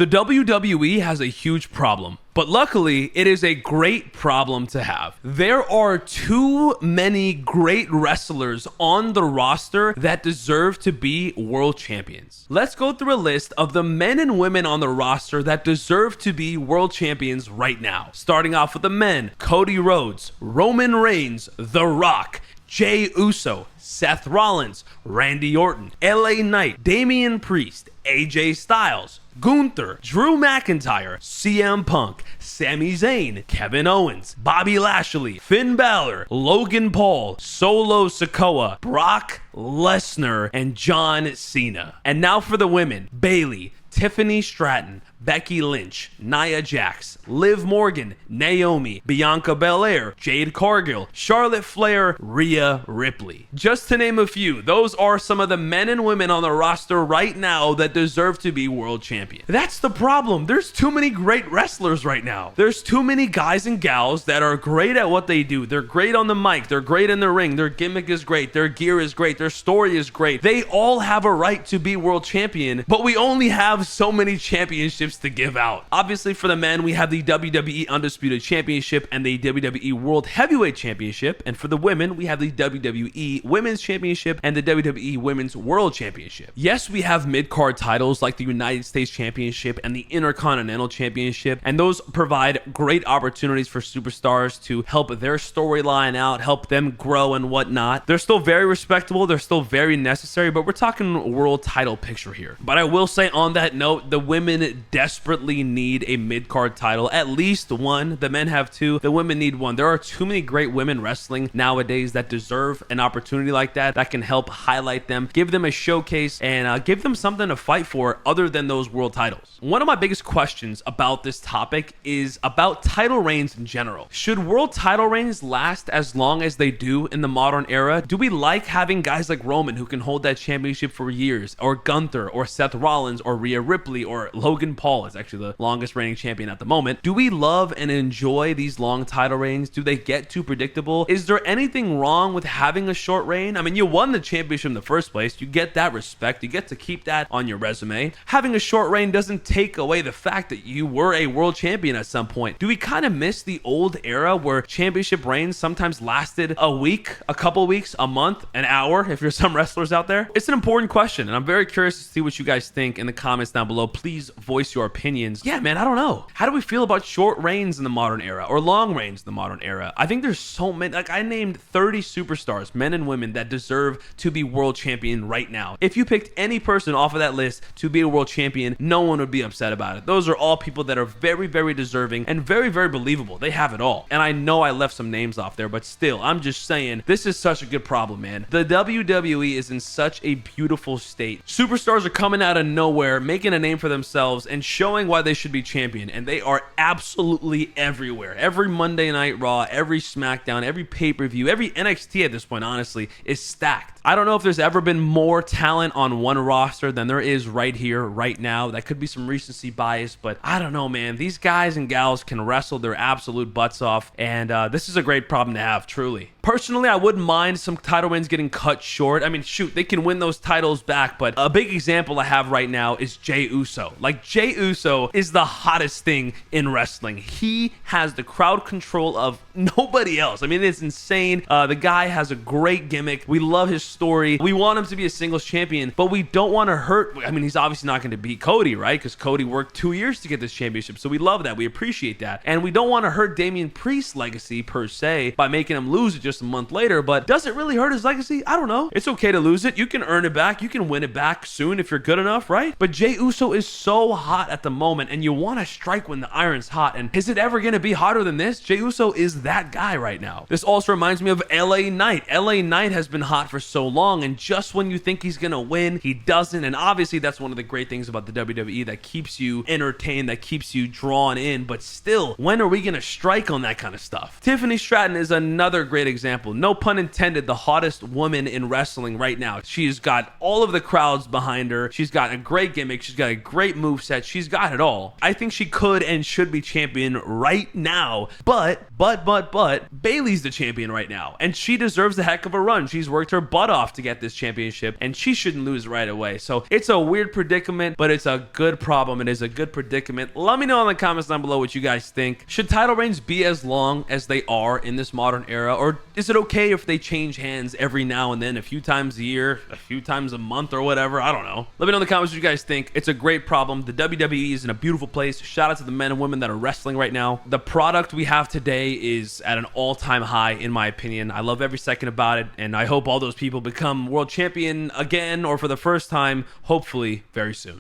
The WWE has a huge problem, but luckily it is a great problem to have. There are too many great wrestlers on the roster that deserve to be world champions. Let's go through a list of the men and women on the roster that deserve to be world champions right now. Starting off with the men: Cody Rhodes, Roman Reigns, The Rock, Jey Uso, Seth Rollins, Randy Orton, LA Knight, Damian Priest, AJ Styles, Gunther, Drew McIntyre, CM Punk, Sami Zayn, Kevin Owens, Bobby Lashley, Finn Balor, Logan Paul, Solo Sikoa, Brock Lesnar, and John Cena. And now for the women: Bayley, Tiffany Stratton, Becky Lynch, Nia Jax, Liv Morgan, Naomi, Bianca Belair, Jade Cargill, Charlotte Flair, Rhea Ripley. Just to name a few, those are some of the men and women on the roster right now that deserve to be world champion. That's the problem. There's too many great wrestlers right now. There's too many guys and gals that are great at what they do. They're great on the mic. They're great in the ring. Their gimmick is great. Their gear is great. Their story is great. They all have a right to be world champion, but we only have so many championships to give out. Obviously, for the men, we have the WWE Undisputed Championship and the WWE World Heavyweight Championship. And for the women, we have the WWE Women's Championship and the WWE Women's World Championship. Yes, we have mid-card titles like the United States Championship and the Intercontinental Championship, and those provide great opportunities for superstars to help their storyline out, help them grow and whatnot. They're still very respectable. They're still very necessary, but we're talking world title picture here. But I will say, on that note, the women desperately need a mid-card title, at least one. The men have two, the women need one. There are too many great women wrestling nowadays that deserve an opportunity like that can help highlight them, give them a showcase, and give them something to fight for other than those world titles. One of my biggest questions about this topic is about title reigns in general. Should world title reigns last as long as they do in the modern era? Do we like having guys like Roman who can hold that championship for years, or Gunther, or Seth Rollins, or Rhea Ripley, or Logan Paul is actually the longest reigning champion at the moment? Do we love and enjoy these long title reigns? Do they get too predictable? Is there anything wrong with having a short reign? I mean, you won the championship in the first place. You get that respect. You get to keep that on your resume. Having a short reign doesn't take away the fact that you were a world champion at some point. Do we kind of miss the old era where championship reigns sometimes lasted a week, a couple weeks, a month, an hour, if you're some wrestlers out there? It's an important question, and I'm very curious to see what you guys think in the comments down below. Please voice your opinions. Yeah, man, I don't know. How do we feel about short reigns in the modern era, or long reigns in the modern era? I think there's so many. Like, I named 30 superstars, men and women, that deserve to be world champion right now. If you picked any person off of that list to be a world champion, no one would be upset about it. Those are all people that are very, very deserving and very, very believable. They have it all. And I know I left some names off there, but still, I'm just saying, this is such a good problem, man. The WWE is in such a beautiful state. Superstars are coming out of nowhere, making a name for themselves, and showing why they should be champion, and they are absolutely everywhere. Every Monday Night Raw, every SmackDown, every pay-per-view, every NXT at this point, honestly, is stacked. I don't know if there's ever been more talent on one roster than there is right here, right now. That could be some recency bias, but I don't know, man. These guys and gals can wrestle their absolute butts off, and this is a great problem to have, truly. Personally, I wouldn't mind some title wins getting cut short. I mean, shoot, they can win those titles back, but a big example I have right now is Jey Uso. Like, Jey Uso is the hottest thing in wrestling. He has the crowd control of nobody else. I mean, it's insane. The guy has a great gimmick. We love his story. We want him to be a singles champion, but we don't want to hurt. I mean, he's obviously not going to beat Cody, right? Because Cody worked 2 years to get this championship, so we love that. We appreciate that. And we don't want to hurt Damian Priest's legacy, per se, by making him lose it just a month later, but does it really hurt his legacy? I don't know. It's okay to lose it. You can earn it back. You can win it back soon if you're good enough, right? But Jey Uso is so hot at the moment, and you want to strike when the iron's hot. And is it ever going to be hotter than this? Jey Uso is that guy right now. This also reminds me of LA Knight. LA Knight has been hot for so long, and just when you think he's going to win, he doesn't. And obviously, that's one of the great things about the WWE that keeps you entertained, that keeps you drawn in. But still, when are we going to strike on that kind of stuff? Tiffany Stratton is another great example. No pun intended, the hottest woman in wrestling right now. She's got all of the crowds behind her. She's got a great gimmick. She's got a great moveset. She's got it all. I think she could and should be champion right now. But Bayley's the champion right now, and she deserves a heck of a run. She's worked her butt off to get this championship, and she shouldn't lose right away. So it's a weird predicament, but it's a good problem. It is a good predicament. Let me know in the comments down below what you guys think. Should title reigns be as long as they are in this modern era, or is it okay if they change hands every now and then, a few times a year, a few times a month, or whatever? I don't know. Let me know in the comments what you guys think. It's a great problem. The WWE is in a beautiful place. Shout out to the men and women that are wrestling right now. The product we have today is at an all-time high, in my opinion. I love every second about it, and I hope all those people become world champion again, or for the first time, hopefully very soon.